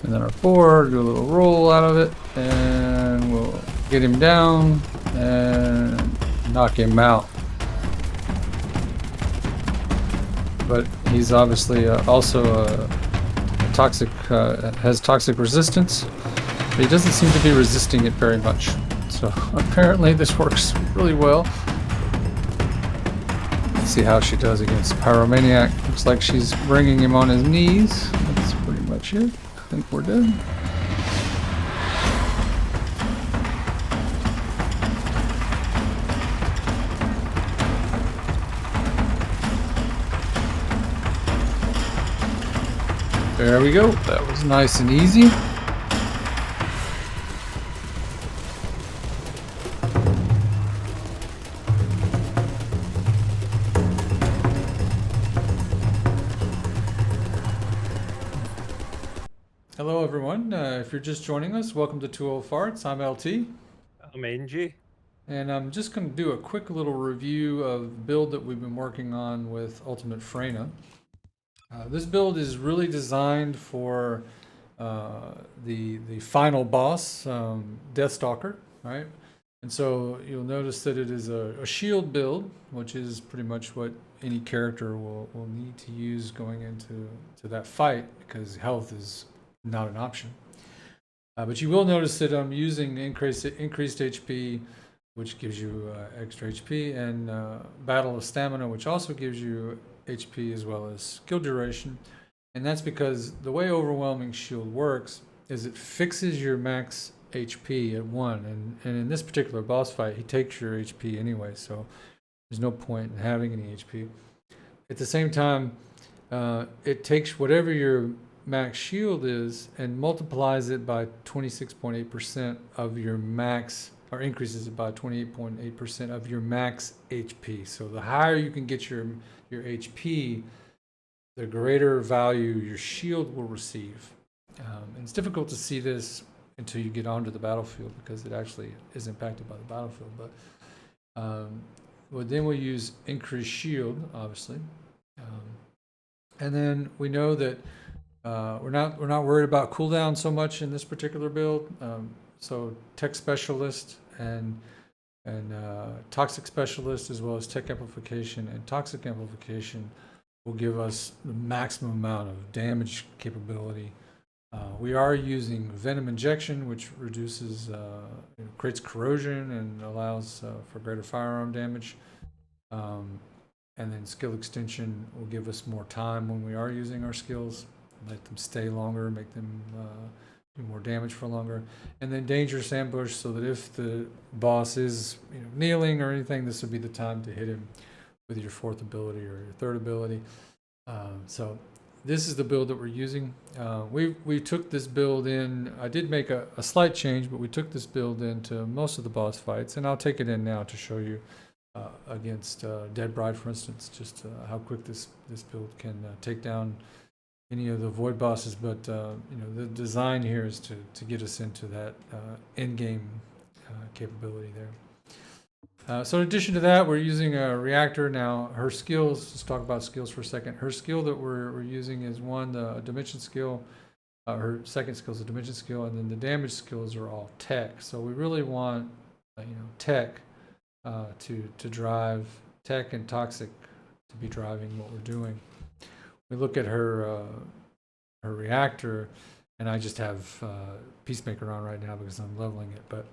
And then our 4, do a little roll out of it, and we'll get him down and knock him out. But he's obviously also a toxic, has toxic resistance, but he doesn't seem to be resisting it very much. So apparently this works really well. Let's see how she does against Pyromaniac. Looks like she's bringing him on his knees. That's pretty much it. I think we're done. There we go. That was nice and easy. Hello everyone, if you're just joining us, welcome to Two Ole Farts. I'm LT. I'm Angie. And I'm just going to do a quick little review of the build that we've been working on with Ultimate Freyna. This build is really designed for the final boss, Death Stalker, right? And so you'll notice that it is a shield build, which is pretty much what any character will need to use going into that fight, because health is not an option. But you will notice that I'm using increased HP, which gives you extra HP, and Battle of Stamina, which also gives you HP as well as skill duration. And that's because the way Overwhelming Shield works is it fixes your max HP at 1. And in this particular boss fight, he takes your HP anyway, so there's no point in having any HP. At the same time, it takes whatever your max shield is and multiplies it by 26.8% of your max, or increases it by 28.8% of your max HP. So the higher you can get your HP, the greater value your shield will receive. And it's difficult to see this until you get onto the battlefield, because it actually is impacted by the battlefield. But then we'll use increased shield, obviously. And then we know that we're not worried about cooldown so much in this particular build. So Tech Specialist and Toxic Specialist, as well as Tech Amplification and Toxic Amplification, will give us the maximum amount of damage capability. We are using Venom Injection, which reduces, creates corrosion and allows for greater firearm damage. And then Skill Extension will give us more time when we are using our skills, let them stay longer, make them do more damage for longer. And then Dangerous Ambush, so that if the boss is kneeling or anything, this would be the time to hit him with your 4th ability or your 3rd ability. So this is the build that we're using. We took this build in, I did make a slight change, but we took this build into most of the boss fights, and I'll take it in now to show you against Dead Bride, for instance, just how quick this build can take down any of the void bosses. But the design here is to get us into that end game capability there. So in addition to that, we're using a reactor. Now her skills, let's talk about skills for a second. Her skill that we're using is a dimension skill. Her second skill is a dimension skill, and then the damage skills are all tech. So we really want tech to drive, tech and toxic to be driving what we're doing. We look at her reactor, and I just have Peacemaker on right now because I'm leveling it. But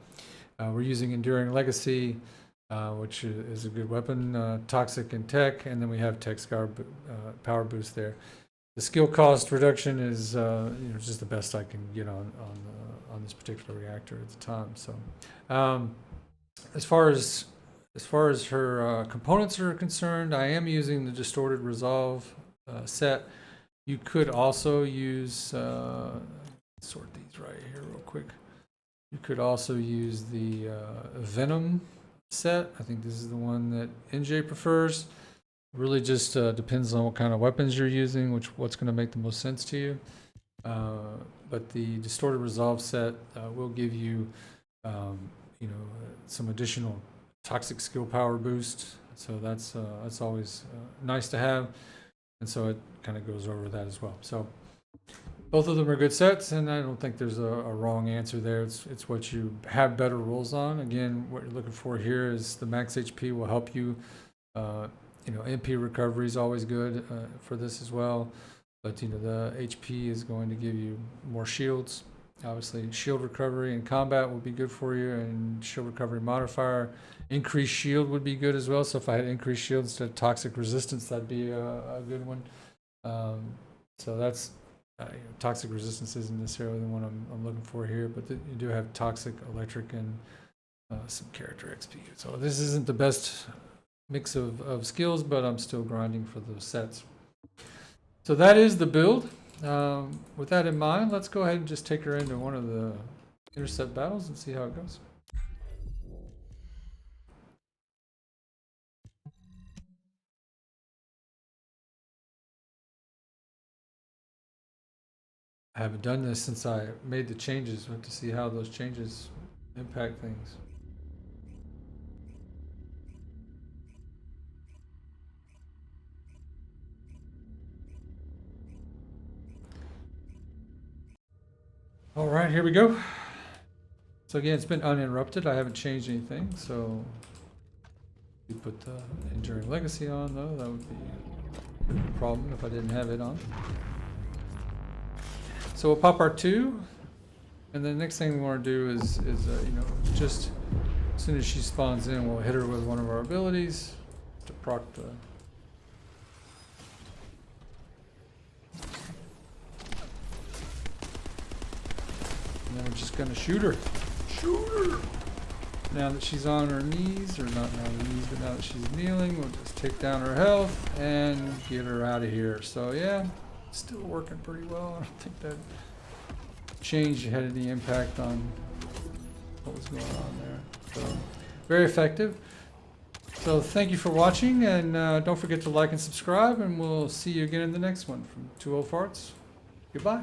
we're using Enduring Legacy, which is a good weapon, toxic and tech, and then we have tech scar power boost there. The skill cost reduction is just the best I can get on this particular reactor at the time. So as far as her components are concerned, I am using the Distorted Resolve set. You could also use, sort these right here real quick. You could also use the Venom set. I think this is the one that NJ prefers. Really just depends on what kind of weapons you're using, what's going to make the most sense to you. But the Distorted Resolve set will give you, some additional toxic skill power boost. So that's always nice to have. And so it kind of goes over that as well. So Both of them are good sets, and I don't think there's a wrong answer there. It's what you have better rolls on. Again, what you're looking for here is the max HP will help you. You know, MP recovery is always good for this as well, but you know the HP is going to give you more shields. Obviously, shield recovery in combat will be good for you, and shield recovery modifier. Increased shield would be good as well. So if I had increased shield instead of toxic resistance, that'd be a good one. So that's. You know, toxic resistance isn't necessarily the one I'm looking for here, but you do have toxic, electric, and some character XP. So this isn't the best mix of skills, but I'm still grinding for those sets. So that is the build. With that in mind, let's go ahead and just take her into one of the intercept battles and see how it goes. I haven't done this since I made the changes, but to see how those changes impact things. All right, here we go. So again, it's been uninterrupted. I haven't changed anything. So you put the Enduring Legacy on, though. That would be a problem if I didn't have it on. So we'll pop our 2, and then the next thing we want to do is you know, just as soon as she spawns in, we'll hit her with one of our abilities to proc the. And then we're just gonna shoot her. Shoot her! Now that she's on her knees, or not on her knees, but now that she's kneeling, we'll just take down her health and get her out of here. So yeah. Still working pretty well. I don't think that change had any impact on what was going on there. So very effective. So thank you for watching, and don't forget to like and subscribe, and we'll see you again in the next one from Two Ole Farts. Goodbye.